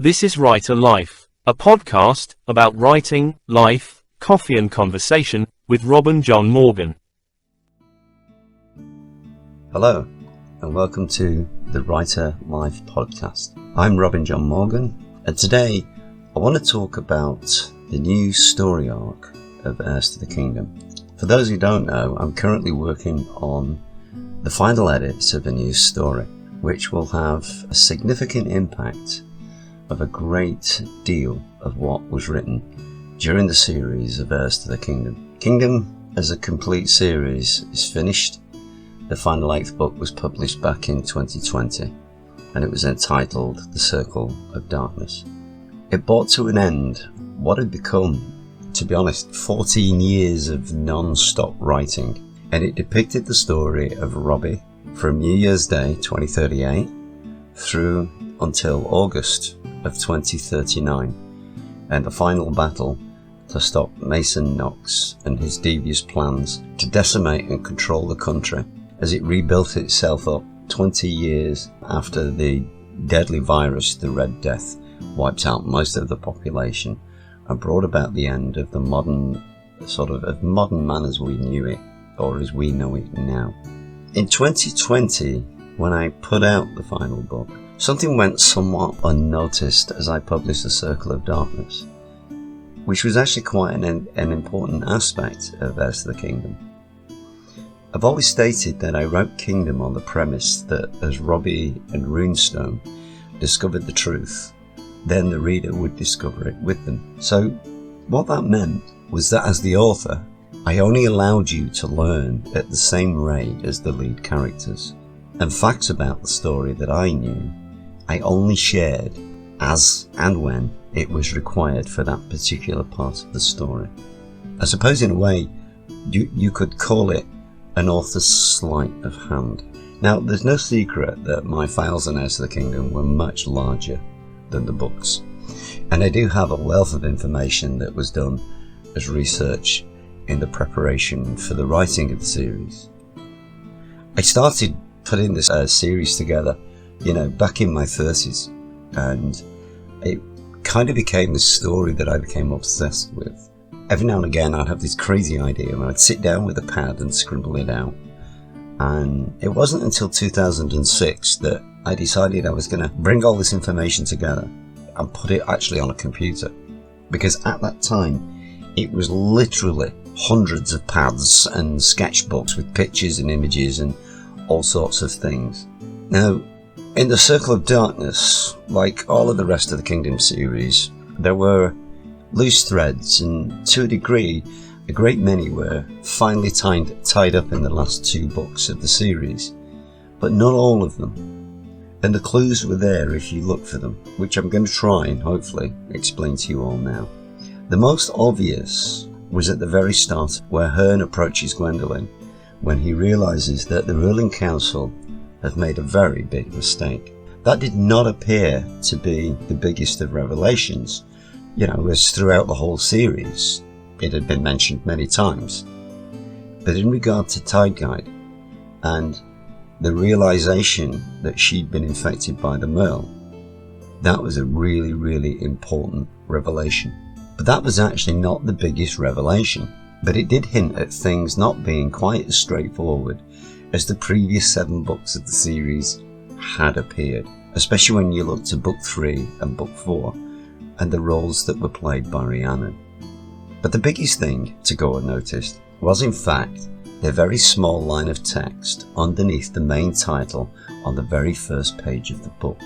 This is Writer Life, a podcast about writing, life, coffee and conversation, with Rob and John Morgan. Hello, and welcome to the Writer Life podcast. I'm Robin John Morgan, and today I want to talk about the new story arc of Heirs to the Kingdom. For those who don't know, I'm currently working on the final edits of a new story, which will have a significant impact of a great deal of what was written during the series of Heirs to the Kingdom. Kingdom as a complete series is finished. The final 8th book was published back in 2020, and it was entitled The Circle of Darkness. It brought to an end what had become, to be honest, 14 years of non-stop writing, and it depicted the story of Robbie from New Year's Day 2038 through until August of 2039, and the final battle to stop Mason Knox and his devious plans to decimate and control the country as it rebuilt itself up 20 years after the deadly virus, the Red Death, wiped out most of the population and brought about the end of the modern man as we knew it, or as we know it now. In 2020, when I put out the final book, something went somewhat unnoticed as I published The Circle of Darkness, which was actually quite an important aspect of Heirs to the Kingdom. I've always stated that I wrote Kingdom on the premise that as Robbie and Runestone discovered the truth, then the reader would discover it with them. So what that meant was that as the author, I only allowed you to learn at the same rate as the lead characters, and facts about the story that I knew I only shared as and when it was required for that particular part of the story. I suppose in a way you could call it an author's sleight of hand. Now, there's no secret that my files on Heirs to the Kingdom were much larger than the books, and I do have a wealth of information that was done as research in the preparation for the writing of the series. I started putting this series together back in my 30s, and it kind of became this story that I became obsessed with. Every now and again I'd have this crazy idea and I'd sit down with a pad and scribble it out, and it wasn't until 2006 that I decided I was going to bring all this information together and put it actually on a computer, because at that time it was literally hundreds of pads and sketchbooks with pictures and images and all sorts of things. Now, in The Circle of Darkness, like all of the rest of the Kingdom series, there were loose threads, and to a degree, a great many were finally tied up in the last 2 books of the series, but not all of them. And the clues were there if you look for them, which I'm going to try and hopefully explain to you all now. The most obvious was at the very start, where Hearn approaches Gwendolyn when he realises that the ruling council have made a very big mistake. That did not appear to be the biggest of revelations, as throughout the whole series it had been mentioned many times. But in regard to Tide Guide and the realisation that she'd been infected by the Merle, that was a really, really important revelation. But that was actually not the biggest revelation, but it did hint at things not being quite as straightforward as the previous 7 books of the series had appeared, especially when you look to Book 3 and Book 4 and the roles that were played by Rhiannon. But the biggest thing to go unnoticed was in fact the very small line of text underneath the main title on the very first page of the book.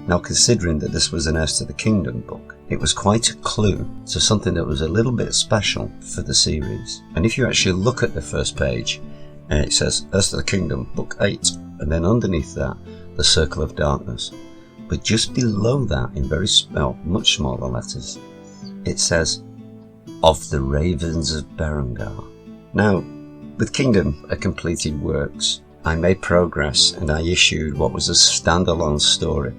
Now, considering that this was an Heirs to the Kingdom book, it was quite a clue to something that was a little bit special for the series. And if you actually look at the first page, and it says Heirs to the Kingdom, Book 8, and then underneath that, The Circle of Darkness. But just below that, in much smaller letters, it says, Of the Ravens of Berengar. Now, with Kingdom, a completed works, I made progress and I issued what was a standalone story,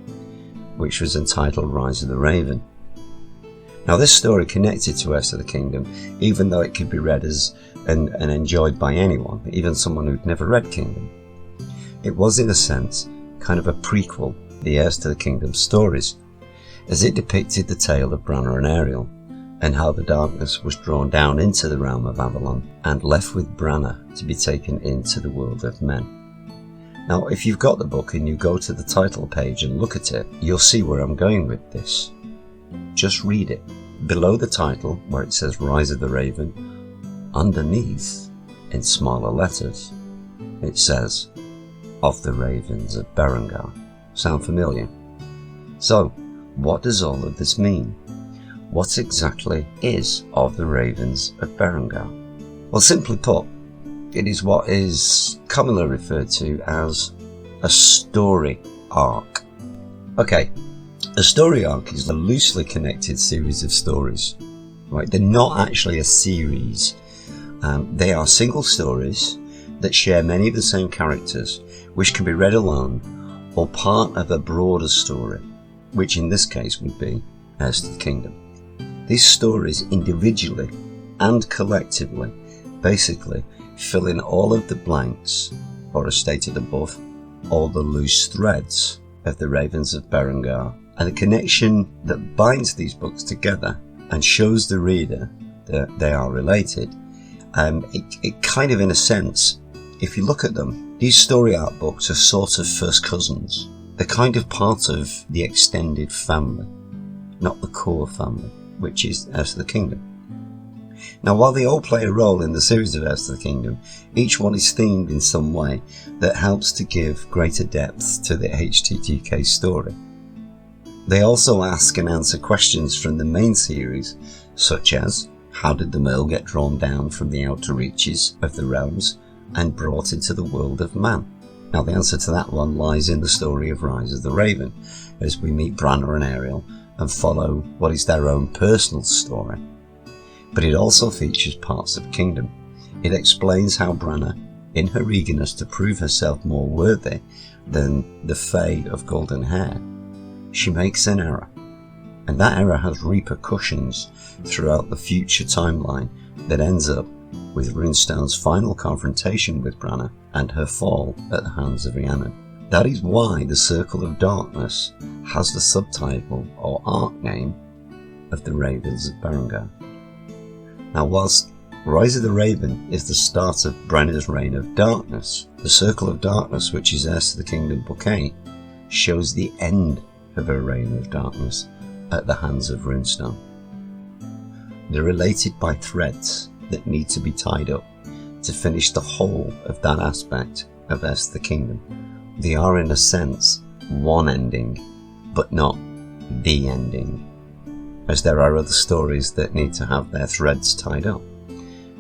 which was entitled Rise of the Raven. Now, this story connected to Heirs to the Kingdom, even though it could be read as and enjoyed by anyone, even someone who'd never read Kingdom. It was, in a sense, kind of a prequel, the Heirs to the Kingdom stories. as it depicted the tale of Branna and Ariel, and how the darkness was drawn down into the realm of Avalon and left with Branna to be taken into the world of men. Now, if you've got the book and you go to the title page and look at it, you'll see where I'm going with this. Just read it. Below the title, where it says Rise of the Raven, underneath, in smaller letters, it says, Of the Ravens of Berengar. Sound familiar? So, what does all of this mean? What exactly is Of the Ravens of Berengar? Well, simply put, it is what is commonly referred to as a story arc. Okay, a story arc is a loosely connected series of stories. Right? They're not actually a series. They are single stories that share many of the same characters, which can be read alone or part of a broader story, which in this case would be Heirs to the Kingdom. These stories individually and collectively basically fill in all of the blanks, or as stated above, all the loose threads of the Ravens of Berengar, and the connection that binds these books together and shows the reader that they are related. It kind of, in a sense, if you look at them, these story arc books are sort of first cousins. They're kind of part of the extended family, not the core family, which is Heirs to the Kingdom. Now, while they all play a role in the series of Heirs to the Kingdom, each one is themed in some way that helps to give greater depth to the HTTK story. They also ask and answer questions from the main series, such as, how did the Merle get drawn down from the outer reaches of the realms and brought into the world of man? Now, the answer to that one lies in the story of Rise of the Raven, as we meet Branna and Ariel and follow what is their own personal story. But it also features parts of Kingdom. It explains how Branna, in her eagerness to prove herself more worthy than the Fae of Golden Hair, she makes an error. And that error has repercussions throughout the future timeline that ends up with Runestone's final confrontation with Branna and her fall at the hands of Rhiannon. That is why the Circle of Darkness has the subtitle or arc name of the Ravens of Berengar. Now, whilst Rise of the Raven is the start of Branna's reign of darkness, the Circle of Darkness, which is Heirs to the Kingdom Book 8, shows the end of her reign of darkness at the hands of Runestone. They're related by threads that need to be tied up to finish the whole of that aspect of Heirs to the Kingdom. They are, in a sense, one ending, but not the ending, as there are other stories that need to have their threads tied up.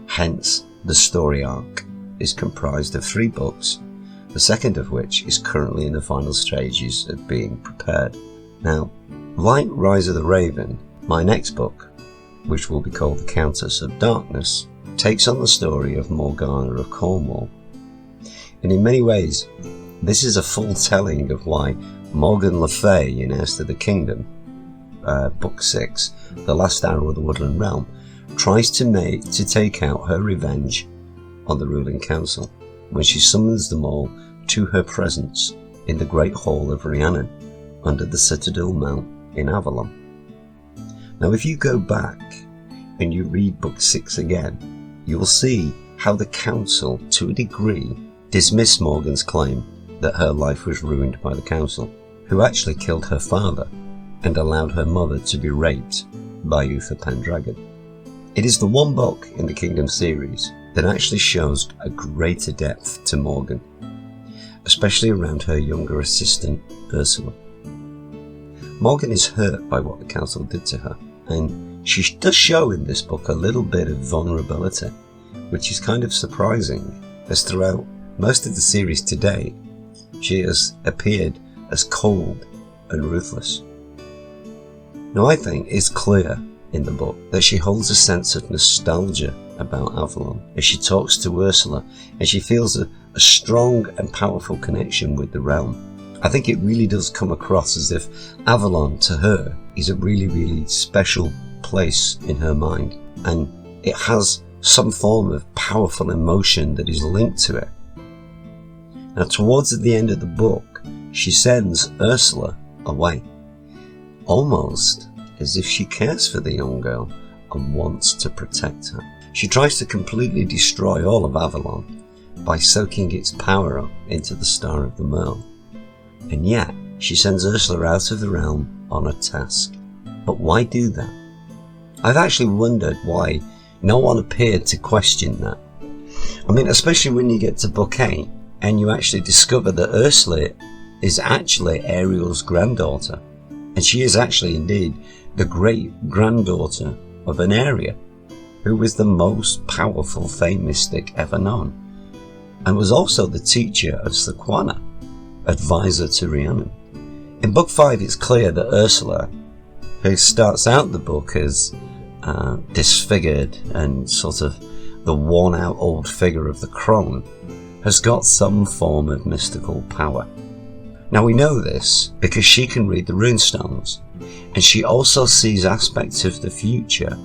Hence, the story arc is comprised of 3 books, the second of which is currently in the final stages of being prepared. Now, like Rise of the Raven, my next book, which will be called The Countess of Darkness, takes on the story of Morgana of Cornwall. And in many ways, this is a full telling of why Morgan Le Fay in Heirs to the Kingdom, Book 6, The Last Hour of the Woodland Realm, tries to take out her revenge on the ruling council when she summons them all to her presence in the Great Hall of Rhiannon under the Citadel Mount in Avalon. Now, if you go back and you read Book 6 again, you will see how the council, to a degree, dismissed Morgan's claim that her life was ruined by the council, who actually killed her father and allowed her mother to be raped by Uther Pendragon. It is the one book in the Kingdom series that actually shows a greater depth to Morgan, especially around her younger assistant, Ursula. Morgan is hurt by what the council did to her, and she does show in this book a little bit of vulnerability, which is kind of surprising, as throughout most of the series to date, she has appeared as cold and ruthless. Now, I think it's clear in the book that she holds a sense of nostalgia about Avalon as she talks to Ursula, and she feels a strong and powerful connection with the realm. I think it really does come across as if Avalon to her is a really, really special place in her mind, and it has some form of powerful emotion that is linked to it. Now, towards the end of the book, she sends Ursula away, almost as if she cares for the young girl and wants to protect her. She tries to completely destroy all of Avalon by soaking its power up into the Star of the Merle. And yet, she sends Ursula out of the realm on a task. But why do that? I've actually wondered why no one appeared to question that. I mean, especially when you get to book 8 and you actually discover that Ursula is actually Ariel's granddaughter. And she is actually indeed the great-granddaughter of an Aria, who was the most powerful Fey mystic ever known, and was also the teacher of Sequana, advisor to Rhiannon. In book 5 it's clear that Ursula, who starts out the book as disfigured and sort of the worn-out old figure of the crone, has got some form of mystical power. Now we know this because she can read the runestones, and she also sees aspects of the future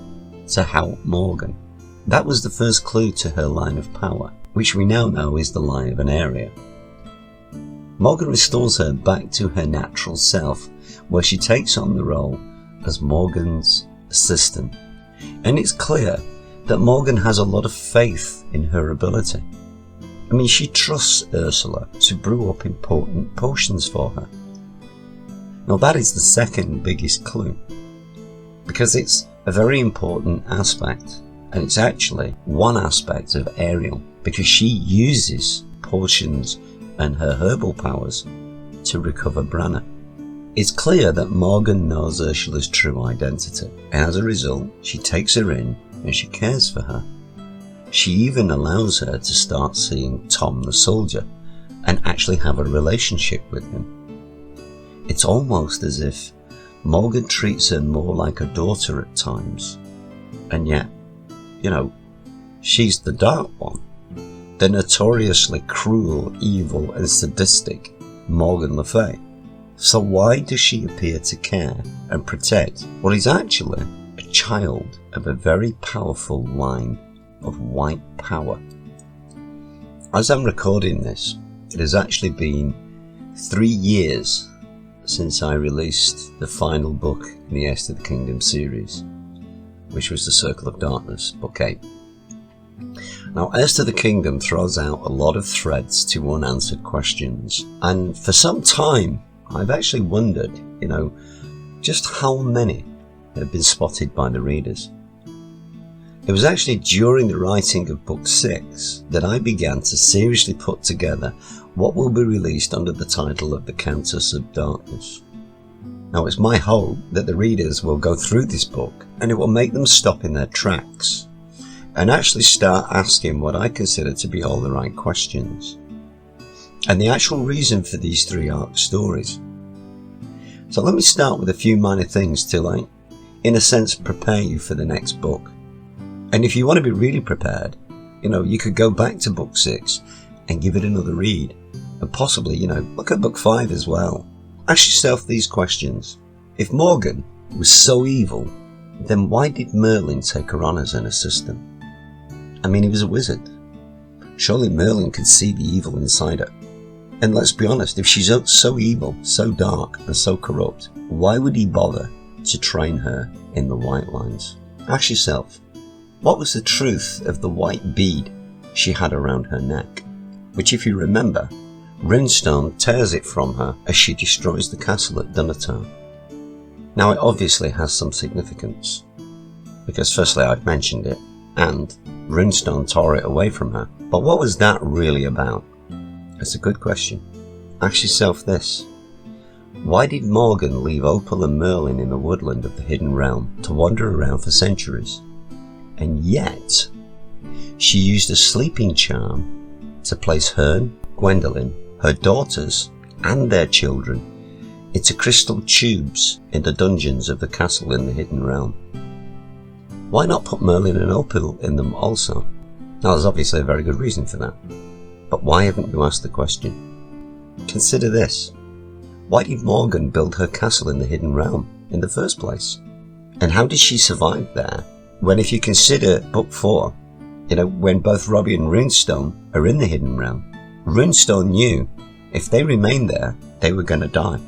to help Morgan. That was the first clue to her line of power, which we now know is the line of an Aria. Morgan restores her back to her natural self, where she takes on the role as Morgan's assistant. And it's clear that Morgan has a lot of faith in her ability. I mean, she trusts Ursula to brew up important potions for her. Now that is the second biggest clue, because it's a very important aspect, and it's actually one aspect of Ariel, because she uses potions and her herbal powers to recover Branna. It's clear that Morgan knows Ursula's true identity, and as a result, she takes her in and she cares for her. She even allows her to start seeing Tom the soldier and actually have a relationship with him. It's almost as if Morgan treats her more like a daughter at times, and yet, she's the dark one, the notoriously cruel, evil and sadistic Morgan Le Fay. So why does she appear to care and protect what is actually a child of a very powerful line of white power? As I'm recording this, it has actually been 3 years since I released the final book in the Heirs to the Kingdom series, which was The Circle of Darkness, book 8. Now, Heirs to the Kingdom throws out a lot of threads to unanswered questions, and for some time I've actually wondered, just how many had been spotted by the readers. It was actually during the writing of book 6 that I began to seriously put together what will be released under the title of The Countess of Darkness. Now, it's my hope that the readers will go through this book and it will make them stop in their tracks and actually start asking what I consider to be all the right questions, and the actual reason for these 3 arc stories. So let me start with a few minor things to, in a sense, prepare you for the next book. And if you want to be really prepared, you could go back to book 6 and give it another read, and possibly, look at book 5 as well. Ask yourself these questions. If Morgan was so evil, then why did Merlin take her on as an assistant? I mean, he was a wizard. Surely Merlin could see the evil inside her. And let's be honest, if she's so evil, so dark and so corrupt, why would he bother to train her in the white lines? Ask yourself, what was the truth of the white bead she had around her neck? Which, if you remember, Runestone tears it from her as she destroys the castle at Dunatar. Now, it obviously has some significance, because firstly I've mentioned it, and Runestone tore it away from her. But what was that really about? It's a good question. Ask yourself this. Why did Morgan leave Opal and Merlin in the woodland of the Hidden Realm to wander around for centuries? And yet, she used a sleeping charm to place Herne, Gwendolyn, her daughters, and their children into crystal tubes in the dungeons of the castle in the Hidden Realm. Why not put Merlin and Opal in them also? Now, there's obviously a very good reason for that. But why haven't you asked the question? Consider this. Why did Morgan build her castle in the Hidden Realm in the first place? And how did she survive there? When, if you consider book 4, when both Robbie and Runestone are in the Hidden Realm, Runestone knew if they remained there, they were going to die.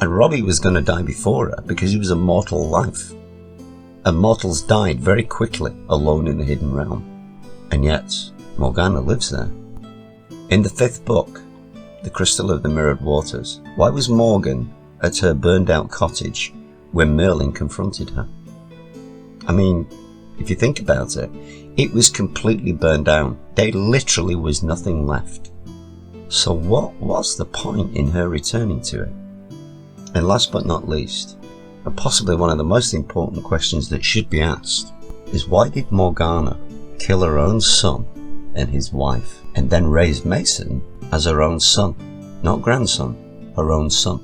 And Robbie was going to die before her because he was a mortal life. And mortals died very quickly, alone in the Hidden Realm. And yet, Morgana lives there. In the 5th book, The Crystal of the Mirrored Waters, why was Morgan at her burned out cottage when Merlin confronted her? I mean, if you think about it, it was completely burned down. There literally was nothing left. So what was the point in her returning to it? And last but not least, and possibly one of the most important questions that should be asked, is why did Morgana kill her own son and his wife, and then raise Mason as her own son, not grandson, her own son?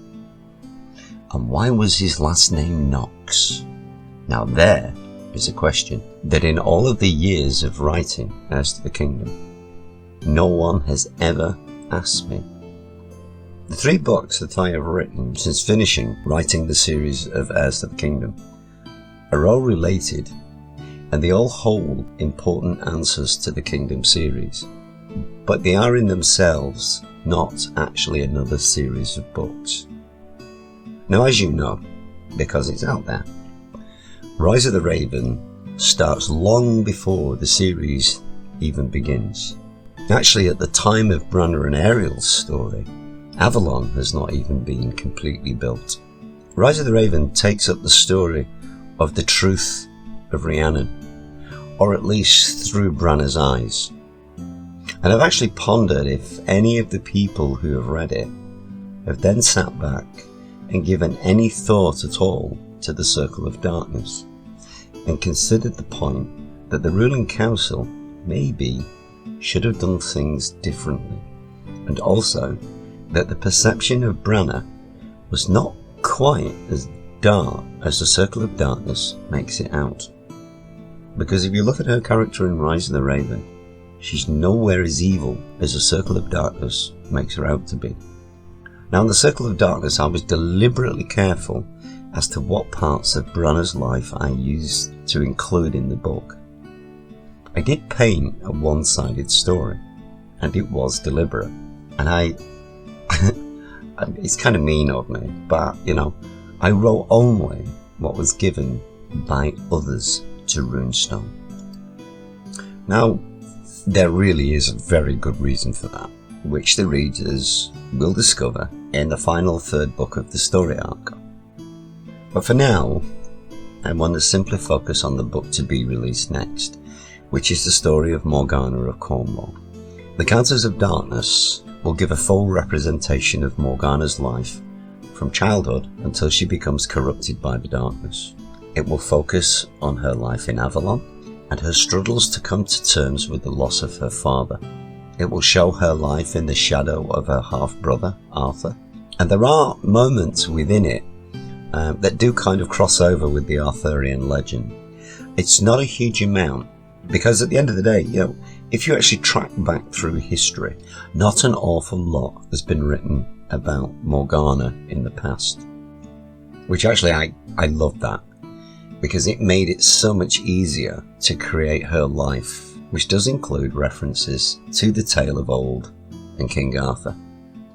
And why was his last name Knox? Now there is a question that in all of the years of writing Heirs to the Kingdom, no one has ever asked me. The 3 books that I have written since finishing writing the series of Heirs to the Kingdom are all related, and they all hold important answers to the Kingdom series, but they are in themselves not actually another series of books. Now, as you know, because it's out there, Rise of the Raven starts long before the series even begins. Actually, at the time of Branna and Ariel's story, Avalon has not even been completely built. Rise of the Raven takes up the story of the truth of Rhiannon, or at least through Branna's eyes. And I've actually pondered if any of the people who have read it have then sat back and given any thought at all to the Circle of Darkness, and considered the point that the ruling council maybe should have done things differently, and also that the perception of Branna was not quite as dark as the Circle of Darkness makes it out. Because if you look at her character in Rise of the Raven, she's nowhere as evil as the Circle of Darkness makes her out to be. Now, in the Circle of Darkness, I was deliberately careful as to what parts of Branna's life I used to include in the book. I did paint a one-sided story, and it was deliberate. And it's kind of mean of me, but, I wrote only what was given by others to Runestone. Now, there really is a very good reason for that, which the readers will discover in the final 3rd book of the story arc. But for now, I want to simply focus on the book to be released next, which is the story of Morgana of Cornwall. The Countess of Darkness will give a full representation of Morgana's life from childhood until she becomes corrupted by the darkness. It will focus on her life in Avalon and her struggles to come to terms with the loss of her father. It will show her life in the shadow of her half-brother, Arthur. And there are moments within it that do kind of cross over with the Arthurian legend. It's not a huge amount, because at the end of the day, if you actually track back through history, not an awful lot has been written about Morgana in the past. Which actually I love that, because it made it so much easier to create her life, which does include references to the tale of old and King Arthur.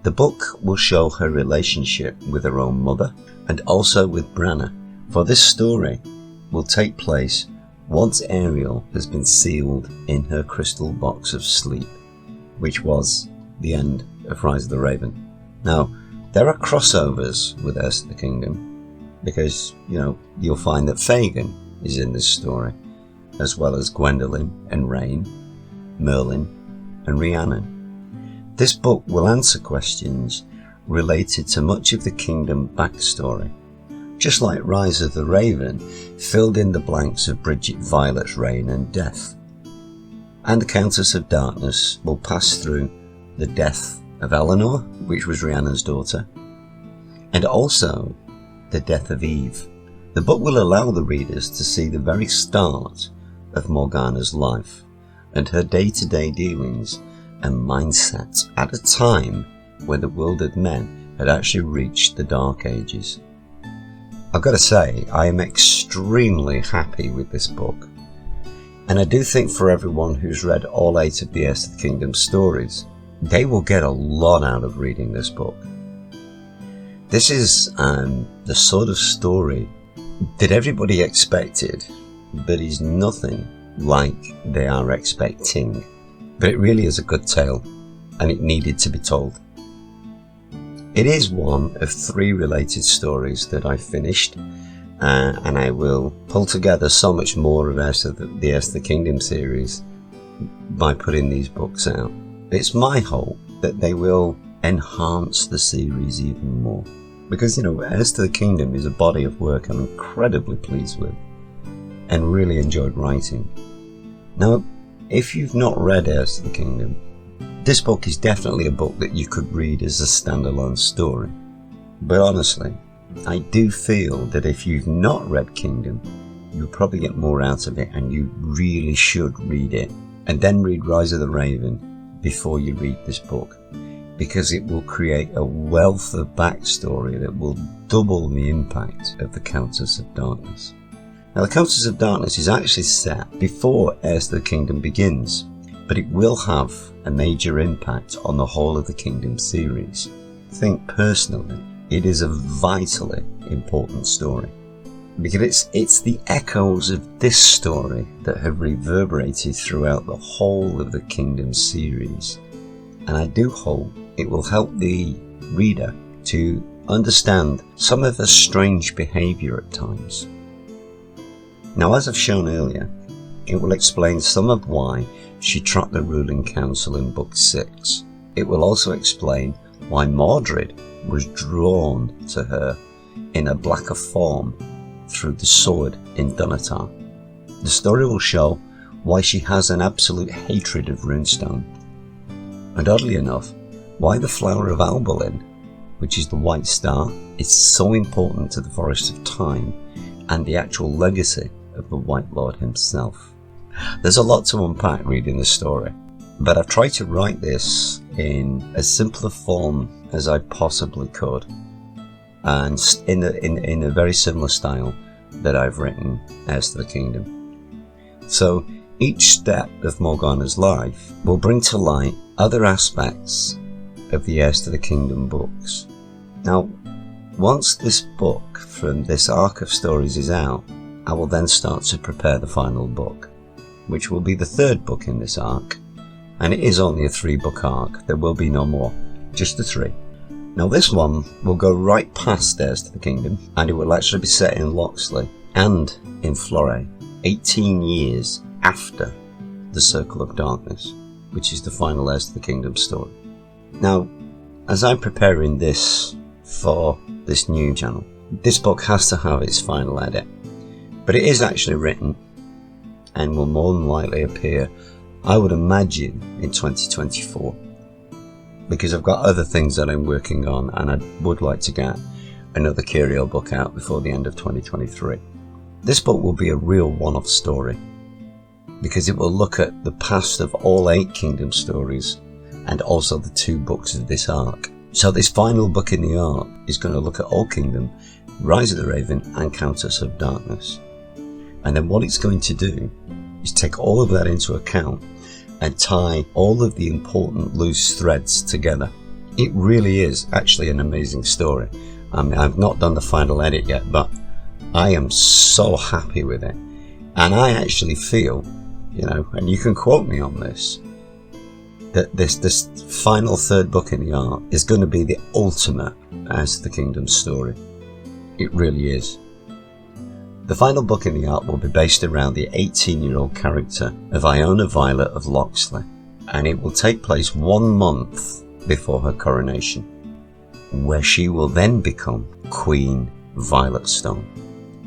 The book will show her relationship with her own mother and also with Branna, for this story will take place once Ariel has been sealed in her crystal box of sleep, which was the end of Rise of the Raven. Now, there are crossovers with Heirs to the Kingdom, because, you'll find that Fagin is in this story, as well as Gwendolen and Rain, Merlin and Rhiannon. This book will answer questions related to much of the Kingdom backstory, just like Rise of the Raven filled in the blanks of Bridget Violet's reign and death. And the Countess of Darkness will pass through the death of Eleanor, which was Rhiannon's daughter, and also the death of Eve. The book will allow the readers to see the very start of Morgana's life and her day-to-day dealings and mindset at a time when the world of men had actually reached the Dark Ages. I've got to say, I am extremely happy with this book, and I do think for everyone who's read all 8 of the Heirs to the Kingdom stories, they will get a lot out of reading this book. This is the sort of story that everybody expected, but is nothing like they are expecting. But it really is a good tale, and it needed to be told. It is one of 3 related stories that I finished, and I will pull together so much more of the Heirs to the Kingdom series by putting these books out. It's my hope that they will enhance the series even more. Because, Heirs to the Kingdom is a body of work I'm incredibly pleased with and really enjoyed writing. Now, if you've not read Heirs to the Kingdom, this book is definitely a book that you could read as a standalone story. But honestly, I do feel that if you've not read Kingdom, you'll probably get more out of it, and you really should read it. And then read Rise of the Raven before you read this book, because it will create a wealth of backstory that will double the impact of the Countess of Darkness. Now, the Countess of Darkness is actually set before Heirs to the Kingdom begins, but it will have a major impact on the whole of the Kingdom series. I think personally, it is a vitally important story, because it's the echoes of this story that have reverberated throughout the whole of the Kingdom series. And I do hope it will help the reader to understand some of her strange behaviour at times. Now, as I've shown earlier, it will explain some of why she trapped the ruling council in Book 6. It will also explain why Mordred was drawn to her in a blacker form through the sword in Dunatar. The story will show why she has an absolute hatred of runestone. And oddly enough, why the flower of Albolin, which is the White Star, is so important to the Forest of Time and the actual legacy of the White Lord himself. There's a lot to unpack reading this story, but I've tried to write this in as simple a form as I possibly could, and in a very similar style that I've written Heirs to the Kingdom. So each step of Morgana's life will bring to light other aspects of the Heirs to the Kingdom books. Now, once this book from this arc of stories is out, I will then start to prepare the final book, which will be the 3rd book in this arc, and it is only a 3-book arc. There will be no more, just the 3. Now, this one will go right past Heirs to the Kingdom, and it will actually be set in Locksley and in Florey, 18 years after the Circle of Darkness, which is the final Heirs to the Kingdom story. Now, as I'm preparing this for this new channel, this book has to have its final edit, but it is actually written and will more than likely appear, I would imagine, in 2024, because I've got other things that I'm working on, and I would like to get another Curio book out before the end of 2023. This book will be a real one-off story, because it will look at the past of all 8 Kingdom stories and also the 2 books of this arc. So this final book in the arc is going to look at Old Kingdom, Rise of the Raven and Countess of Darkness. And then what it's going to do is take all of that into account and tie all of the important loose threads together. It really is actually an amazing story. I mean, I've not done the final edit yet, but I am so happy with it. And I actually feel, and you can quote me on this, that this final 3rd book in the arc is going to be the ultimate Heirs to the Kingdom story. It really is. The final book in the arc will be based around the 18-year-old character of Iona Violet of Locksley, and it will take place 1 month before her coronation, where she will then become Queen Violetstone.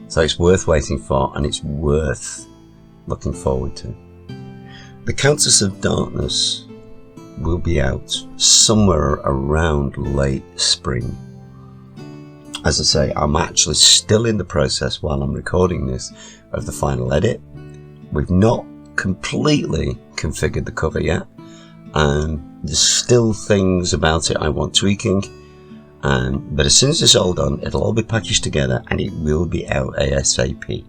So it's worth waiting for, and it's worth looking forward to. The Countess of Darkness will be out somewhere around late spring. As I say, I'm actually still in the process while I'm recording this of the final edit. We've not completely configured the cover yet, and there's still things about it I want tweaking, but as soon as it's all done, it'll all be packaged together and it will be out ASAP.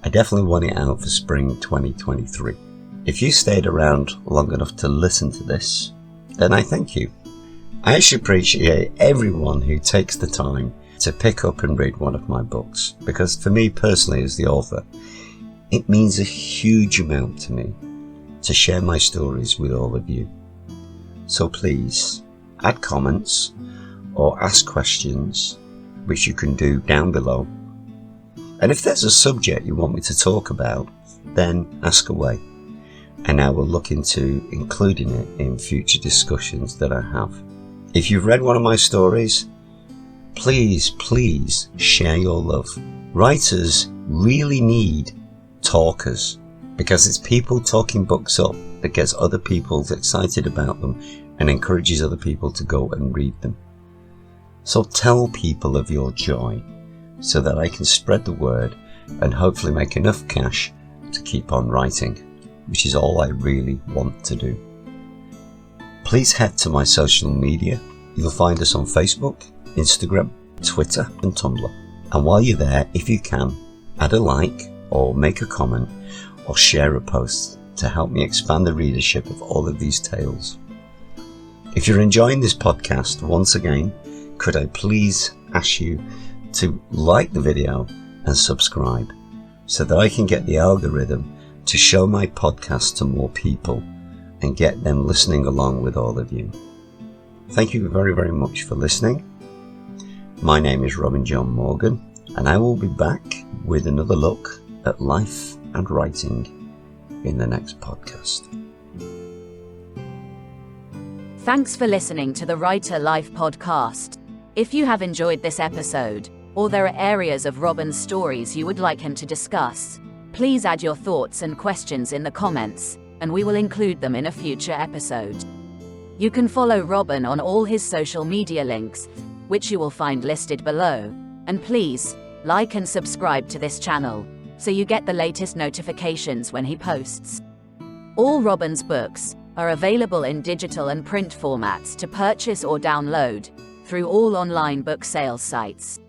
I definitely want it out for spring 2023. If you stayed around long enough to listen to this, then I thank you. I actually appreciate everyone who takes the time to pick up and read one of my books, because for me personally as the author, it means a huge amount to me to share my stories with all of you. So please add comments or ask questions, which you can do down below. And if there's a subject you want me to talk about, then ask away, and I will look into including it in future discussions that I have. If you've read one of my stories, please share your love. Writers really need talkers, because it's people talking books up that gets other people excited about them and encourages other people to go and read them. So tell people of your joy so that I can spread the word and hopefully make enough cash to keep on writing, which is all I really want to do. Please head to my social media. You'll find us on Facebook, Instagram, Twitter and Tumblr. And while you're there, if you can, add a like or make a comment or share a post to help me expand the readership of all of these tales. If you're enjoying this podcast, once again, could I please ask you to like the video and subscribe so that I can get the algorithm to show my podcast to more people and get them listening along with all of you. Thank you very, very much for listening. My name is Robin John Morgan, and I will be back with another look at life and writing in the next podcast. Thanks for listening to the Writer Life podcast. If you have enjoyed this episode, or there are areas of Robin's stories you would like him to discuss, please add your thoughts and questions in the comments, and we will include them in a future episode. You can follow Robin on all his social media links, which you will find listed below, and please, like and subscribe to this channel, so you get the latest notifications when he posts. All Robin's books are available in digital and print formats to purchase or download through all online book sales sites.